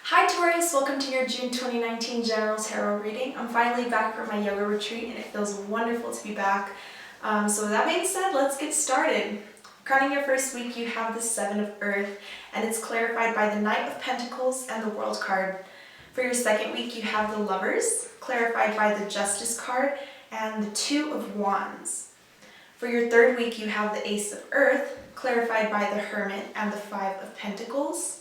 Hi Taurus, welcome to your June 2019 General Tarot reading. I'm finally back from my yoga retreat and it feels wonderful to be back. So with that being said, let's get started. Crowning your first week, you have the Seven of Earth and it's clarified by the Knight of Pentacles and the World card. For your second week, you have the Lovers, clarified by the Justice card and the Two of Wands. For your third week, you have the Ace of Earth, clarified by the Hermit and the Five of Pentacles.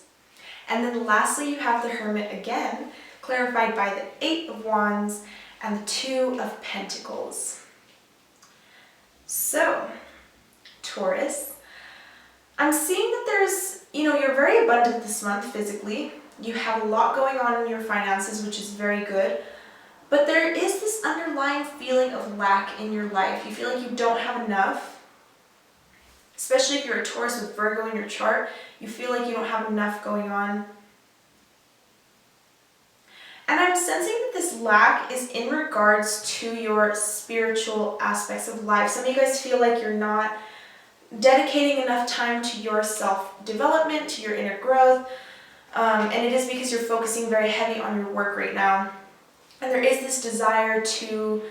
And then lastly, you have the Hermit again, clarified by the Eight of Wands and the Two of Pentacles. So, Taurus, I'm seeing that you're very abundant this month physically. You have a lot going on in your finances, which is very good. But there is this underlying feeling of lack in your life. You feel like you don't have enough. Especially if you're a Taurus with Virgo in your chart, you feel like you don't have enough going on. And I'm sensing that this lack is in regards to your spiritual aspects of life. Some of you guys feel like you're not dedicating enough time to your self-development, to your inner growth. And it is because you're focusing very heavy on your work right now. And there is this desire to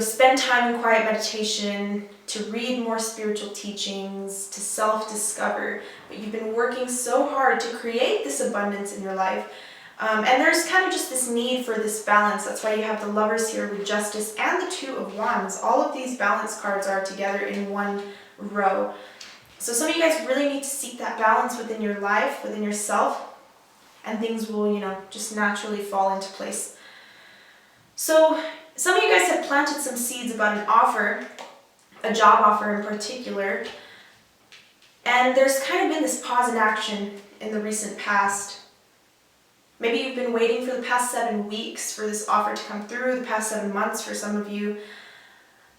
spend time in quiet meditation, to read more spiritual teachings, to self-discover. But you've been working so hard to create this abundance in your life. And there's kind of just this need for this balance. That's why you have the Lovers here with Justice and the Two of Wands. All of these balance cards are together in one row. So some of you guys really need to seek that balance within your life, within yourself, and things will, just naturally fall into place. So some of you guys have planted some seeds about an offer, a job offer in particular, and there's kind of been this pause in action in the recent past. Maybe you've been waiting for the past 7 weeks for this offer to come through, the past 7 months for some of you,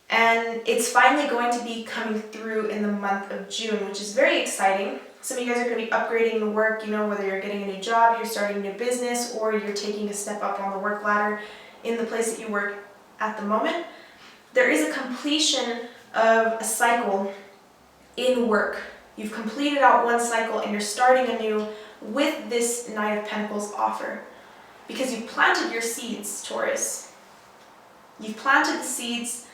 and it's finally going to be coming through in the month of June, which is very exciting. Some of you guys are going to be upgrading the work, whether you're getting a new job, you're starting a new business, or you're taking a step up on the work ladder in the place that you work at the moment. There is a completion of a cycle in work. You've completed out one cycle and you're starting anew with this Knight of Pentacles offer. Because you've planted your seeds, Taurus. You've planted the seeds,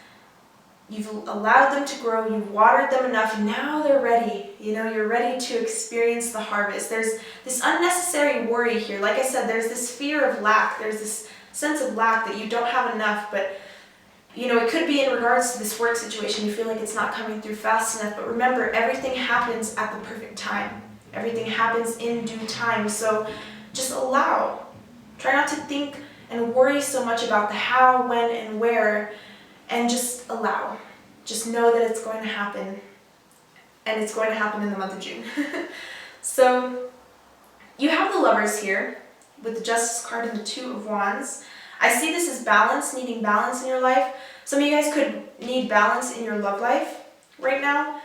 you've allowed them to grow, you've watered them enough, now they're ready. You're ready to experience the harvest. There's this unnecessary worry here. Like I said, there's this fear of lack. There's this sense of lack that you don't have enough, but it could be in regards to this work situation. You feel like it's not coming through fast enough, but remember, everything happens at the perfect time. Everything happens in due time, so just allow. Try not to think and worry so much about the how, when, and where, and just allow. Just know that it's going to happen, and it's going to happen in the month of June. So, you have the Lovers here, with the Justice card and the Two of Wands. I see this as balance, needing balance in your life. Some of you guys could need balance in your love life right now.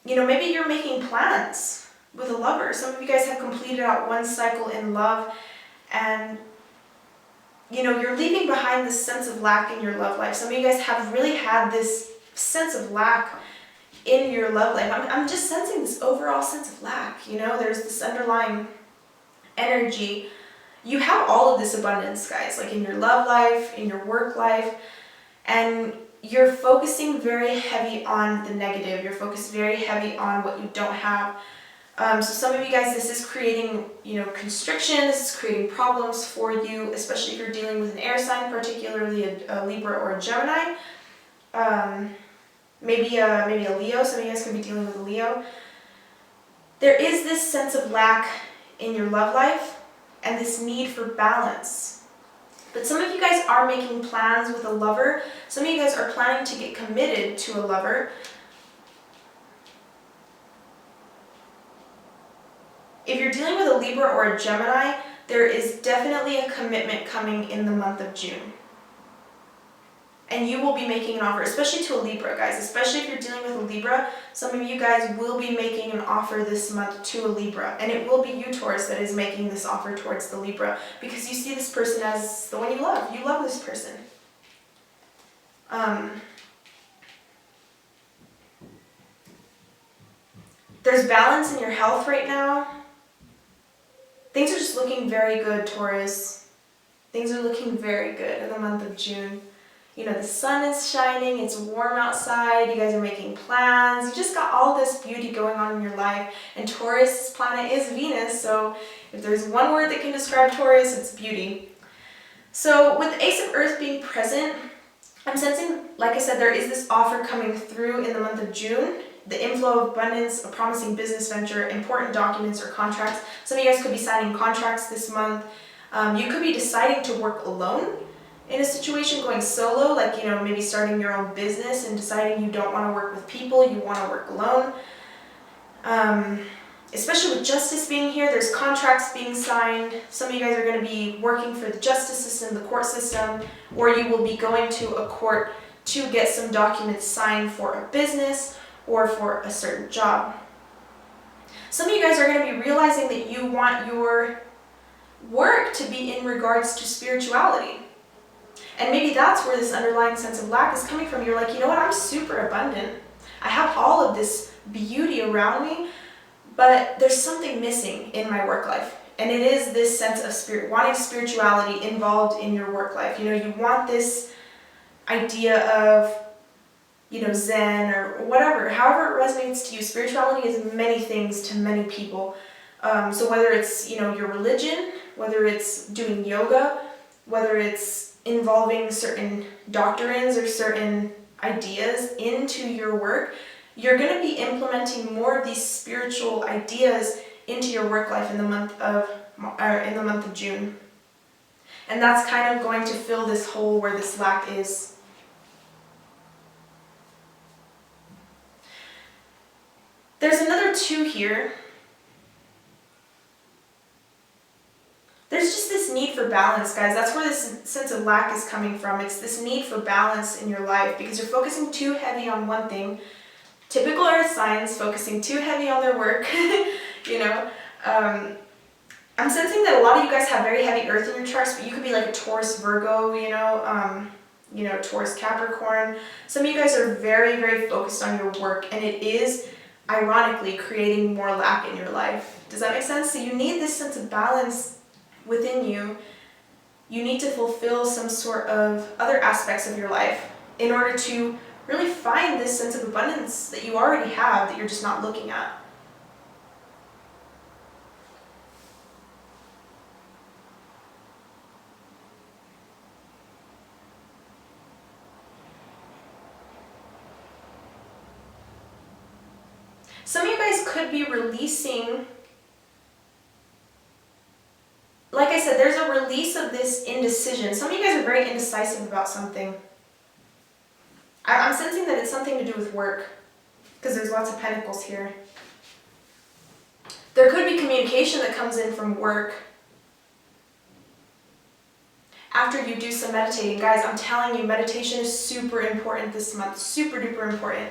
Maybe you're making plans with a lover. Some of you guys have completed out one cycle in love and you're leaving behind this sense of lack in your love life. Some of you guys have really had this sense of lack in your love life. I'm just sensing this overall sense of lack. There's this underlying energy. You have all of this abundance, guys, like in your love life, in your work life, and you're focusing very heavy on the negative. You're focused very heavy on what you don't have. So some of you guys, this is creating, constriction. This is creating problems for you, especially if you're dealing with an air sign, particularly a Libra or a Gemini. Maybe a Leo. Some of you guys could be dealing with a Leo. There is this sense of lack in your love life and this need for balance. But some of you guys are making plans with a lover. Some of you guys are planning to get committed to a lover. If you're dealing with a Libra or a Gemini, there is definitely a commitment coming in the month of June. And you will be making an offer, especially to a Libra, guys. Especially if you're dealing with a Libra, some of you guys will be making an offer this month to a Libra. And it will be you, Taurus, that is making this offer towards the Libra. Because you see this person as the one you love. You love this person. There's balance in your health right now. just looking very good, Taurus. Things are looking very good in the month of June. You know, the sun is shining, it's warm outside, you guys are making plans, you just got all this beauty going on in your life. And Taurus' planet is Venus, so if there's one word that can describe Taurus, it's beauty. So with the Ace of Earth being present, I'm sensing, like I said, there is this offer coming through in the month of June. The inflow of abundance, a promising business venture, important documents or contracts. Some of you guys could be signing contracts this month. You could be deciding to work alone in a situation, going solo, like, you know, maybe starting your own business and deciding you don't want to work with people, you want to work alone. Especially with justice being here, there's contracts being signed. Some of you guys are going to be working for the justice system, the court system, or you will be going to a court to get some documents signed for a business or for a certain job. Some of you guys are going to be realizing that you want your work to be in regards to spirituality. And maybe that's where this underlying sense of lack is coming from. You're like, you know what, I'm super abundant. I have all of this beauty around me, but there's something missing in my work life. And it is this sense of spirit, wanting spirituality involved in your work life. You know, you want this idea of, you know, Zen or whatever, however it resonates to you. Spirituality is many things to many people. So whether it's, you know, your religion, whether it's doing yoga, whether it's involving certain doctrines or certain ideas into your work, you're going to be implementing more of these spiritual ideas into your work life in the month of June. And that's kind of going to fill this hole where this lack is. There's another 2 here. There's just this need for balance, guys. That's where this sense of lack is coming from. It's this need for balance in your life because you're focusing too heavy on one thing. Typical earth signs focusing too heavy on their work, you know. I'm sensing that a lot of you guys have very heavy earth in your charts, but you could be like a Taurus Virgo, you know, Taurus Capricorn. Some of you guys are very, very focused on your work, and it is ironically creating more lack in your life. Does that make sense? So you need this sense of balance within you. You need to fulfill some sort of other aspects of your life in order to really find this sense of abundance that you already have that you're just not looking at. Some of you guys could be releasing, like I said, there's a release of this indecision. Some of you guys are very indecisive about something. I'm sensing that it's something to do with work, because there's lots of pentacles here. There could be communication that comes in from work after you do some meditating. Guys, I'm telling you, meditation is super important this month, super duper important.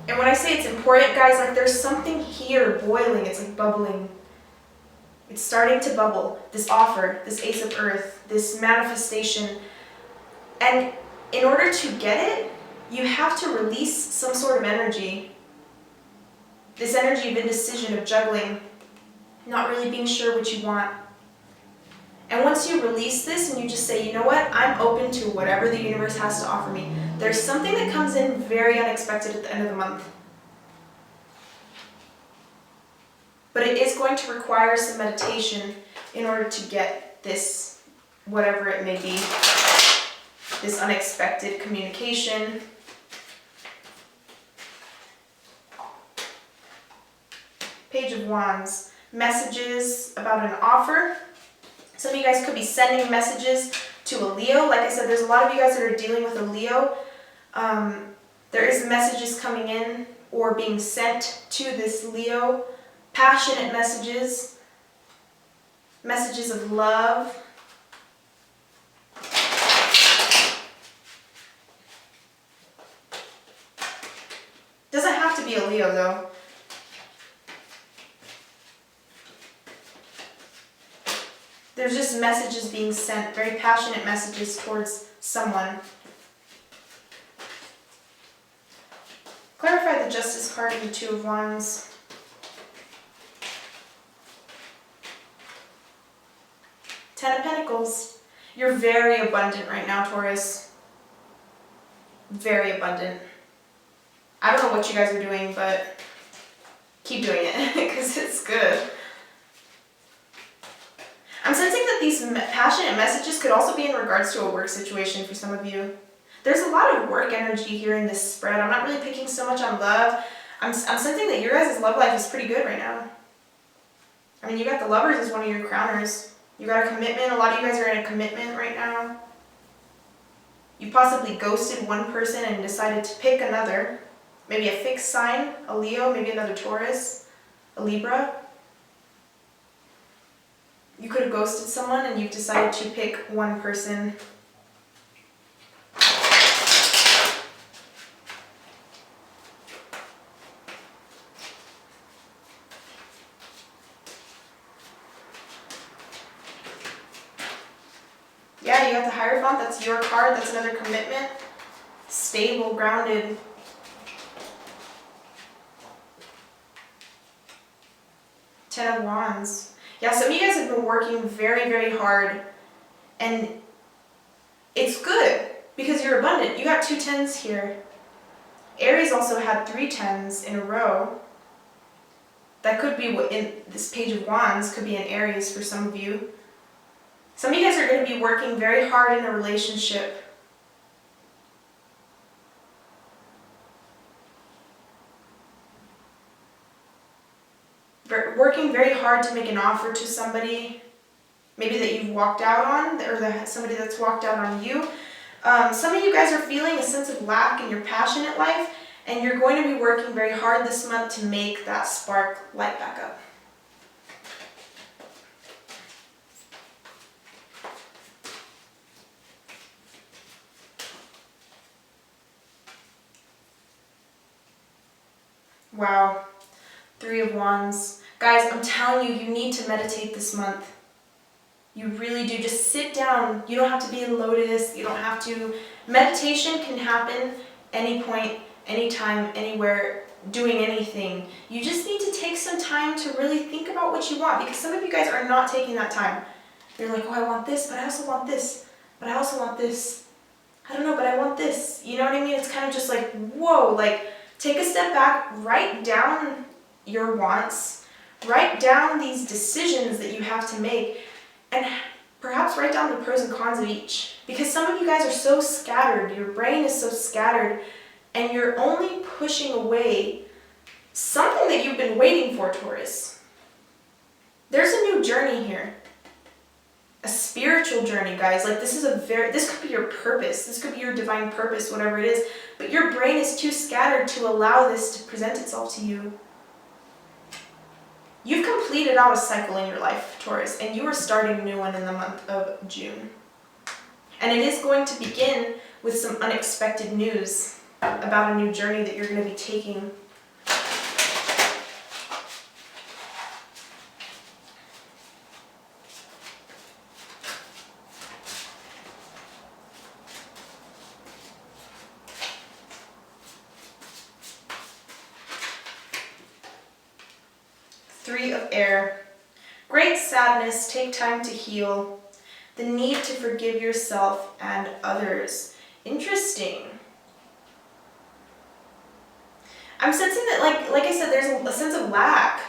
And when I say it's important, guys, like there's something here boiling, it's like bubbling. It's starting to bubble, this offer, this Ace of Earth, this manifestation. And in order to get it, you have to release some sort of energy. This energy of indecision, of juggling, not really being sure what you want. And once you release this and you just say, you know what, I'm open to whatever the universe has to offer me, there's something that comes in very unexpected at the end of the month. But it is going to require some meditation in order to get this, whatever it may be, this unexpected communication. Page of Wands, messages about an offer. Some of you guys could be sending messages to a Leo. Like I said, there's a lot of you guys that are dealing with a Leo. There is messages coming in or being sent to this Leo. Passionate messages, messages of love. Doesn't have to be a Leo though. There's just messages being sent, very passionate messages towards someone. Clarify the Justice card. for the Two of Wands. Ten of Pentacles. You're very abundant right now, Taurus. Very abundant. I don't know what you guys are doing, but keep doing it because it's good. I'm sensing that these passionate messages could also be in regards to a work situation for some of you. There's a lot of work energy here in this spread. I'm not really picking so much on love. I'm sensing that your guys' love life is pretty good right now. I mean, you got the Lovers as one of your crowners. You got a commitment. A lot of you guys are in a commitment right now. You possibly ghosted one person and decided to pick another. Maybe a fixed sign, a Leo, maybe another Taurus, a Libra. You could have ghosted someone and you've decided to pick one person. Yeah, you got the Hierophant. That's your card. That's another commitment. Stable, grounded. Ten of Wands. Yeah, some of you guys have been working very, very hard, and it's good because you're abundant. You got 2 tens here. Aries also had 3 tens in a row. That could be what in this Page of Wands could be an Aries for some of you. Some of you guys are going to be working very hard in a relationship. Working very hard to make an offer to somebody, maybe that you've walked out on, or somebody that's walked out on you. Some of you guys are feeling a sense of lack in your passionate life, and you're going to be working very hard this month to make that spark light back up. Wow. 3 of Wands. Guys, I'm telling you, you need to meditate this month. You really do. Just sit down. You don't have to be in lotus. You don't have to. Meditation can happen any point, anytime, anywhere, doing anything. You just need to take some time to really think about what you want, because some of you guys are not taking that time. You're like, oh, I want this, but I also want this, but I also want this. I don't know, but I want this. You know what I mean? It's kind of just like, whoa, like take a step back, write down your wants, write down these decisions that you have to make, and perhaps write down the pros and cons of each. Because some of you guys are so scattered, your brain is so scattered, and you're only pushing away something that you've been waiting for, Taurus. There's a new journey here. A spiritual journey, guys. Like this could be your purpose. This could be your divine purpose, whatever it is. But your brain is too scattered to allow this to present itself to you. You've completed out a cycle in your life, Taurus, and you are starting a new one in the month of June. And it is going to begin with some unexpected news about a new journey that you're going to be taking. Three of Air. Great sadness, take time to heal. The need to forgive yourself and others. Interesting. I'm sensing that, like I said, there's a sense of lack.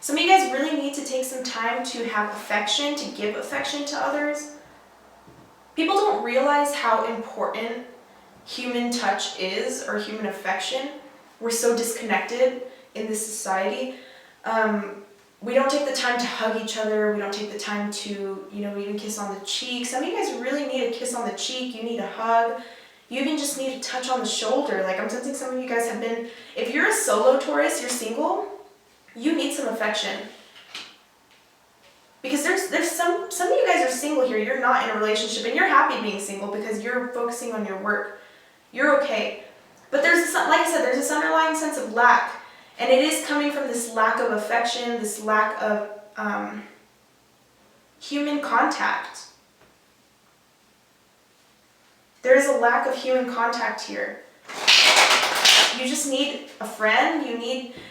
Some of you guys really need to take some time to have affection, to give affection to others. People don't realize how important human touch is, or human affection. We're so disconnected in this society. We don't take the time to hug each other. We don't take the time to, even kiss on the cheek. Some of you guys really need a kiss on the cheek. You need a hug. You even just need a touch on the shoulder. Like, I'm sensing some of you guys have been, if you're a solo Taurus, you're single, you need some affection. Because there's some of you guys are single here. You're not in a relationship, and you're happy being single because you're focusing on your work. You're okay. But like I said, there's this underlying sense of lack. And it is coming from this lack of affection, this lack of human contact. There is a lack of human contact here. You just need a friend,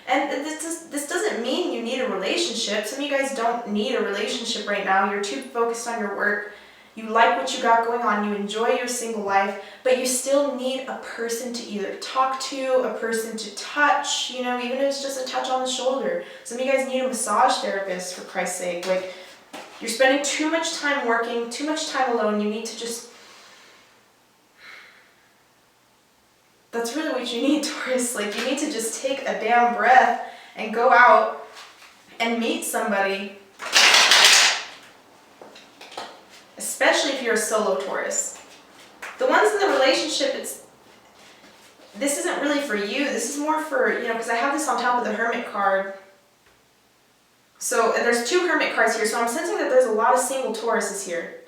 and this doesn't mean you need a relationship. Some of you guys don't need a relationship right now. You're too focused on your work. You like what you got going on. You enjoy your single life, but you still need a person to either talk to, a person to touch, even if it's just a touch on the shoulder. Some of you guys need a massage therapist, for Christ's sake. Like, you're spending too much time working, too much time alone. You need to just... That's really what you need, Taurus. Like, you need to just take a damn breath and go out and meet somebody. Especially if you're a solo Taurus. The ones in the relationship, this isn't really for you. This is more for, because I have this on top of the Hermit card. So, and there's 2 Hermit cards here, so I'm sensing that there's a lot of single Tauruses here.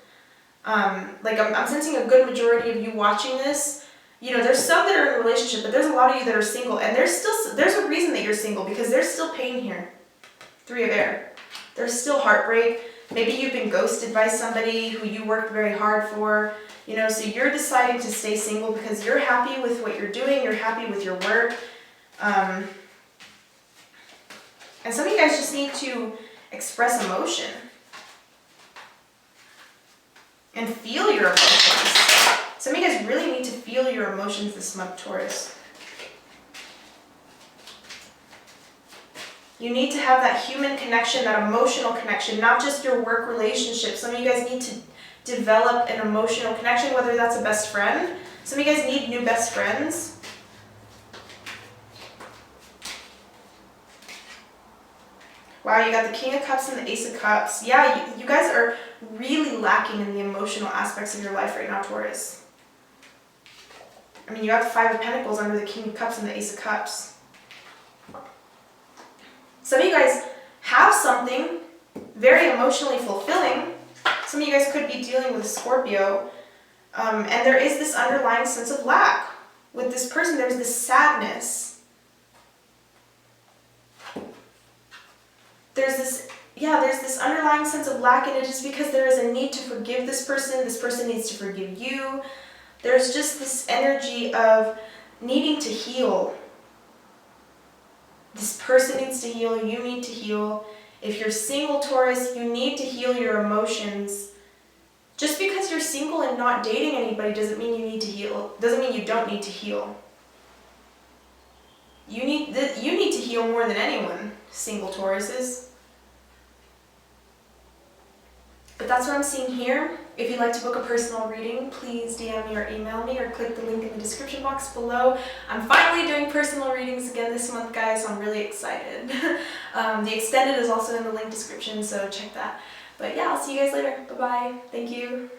Like, I'm sensing a good majority of you watching this. There's some that are in a relationship, but there's a lot of you that are single, and there's a reason that you're single, because there's still pain here. 3 of Air. There's still heartbreak. Maybe you've been ghosted by somebody who you worked very hard for, so you're deciding to stay single because you're happy with what you're doing, you're happy with your work. And some of you guys just need to express emotion and feel your emotions. Some of you guys really need to feel your emotions this month, Taurus. You need to have that human connection, that emotional connection, not just your work relationship. Some of you guys need to develop an emotional connection, whether that's a best friend. Some of you guys need new best friends. Wow, you got the King of Cups and the Ace of Cups. Yeah, you guys are really lacking in the emotional aspects of your life right now, Taurus. I mean, you got the 5 of Pentacles under the King of Cups and the Ace of Cups. Some of you guys have something very emotionally fulfilling. Some of you guys could be dealing with a Scorpio. And there is this underlying sense of lack. With this person, there's this sadness. There's this underlying sense of lack, and it is because there is a need to forgive this person. This person needs to forgive you. There's just this energy of needing to heal. This person needs to heal, you need to heal. If you're single, Taurus, you need to heal your emotions. Just because you're single and not dating anybody doesn't mean you need to heal. Doesn't mean you don't need to heal. You need to heal more than anyone, single Tauruses. But that's what I'm seeing here. If you'd like to book a personal reading, please DM me or email me or click the link in the description box below. I'm finally doing personal readings again this month, guys, so I'm really excited. The extended is also in the link description, so check that. But yeah, I'll see you guys later. Bye-bye. Thank you.